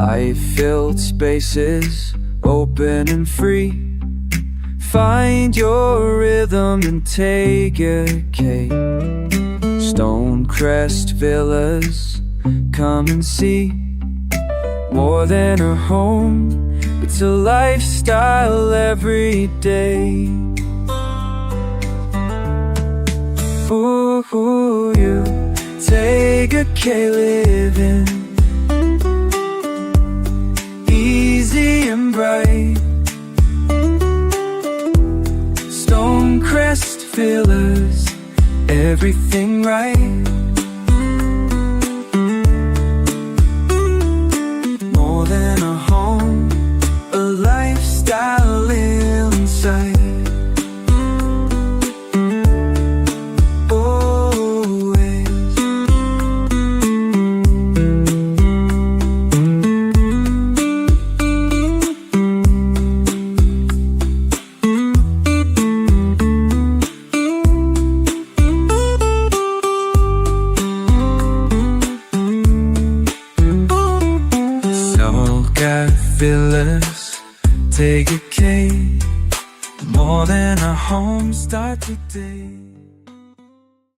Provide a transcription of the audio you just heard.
light-filled spaces, open and free. Find your rhythm in Tega Cay. Stonecrest Villas, come and see. More than a home, it's a lifestyle every day. Ooh, you Tega Cay living, easy and bright. Stonecrest Villas, everything right. More than a home, a lifestyle inside. Villas, Tega Cay, more than a home, start today.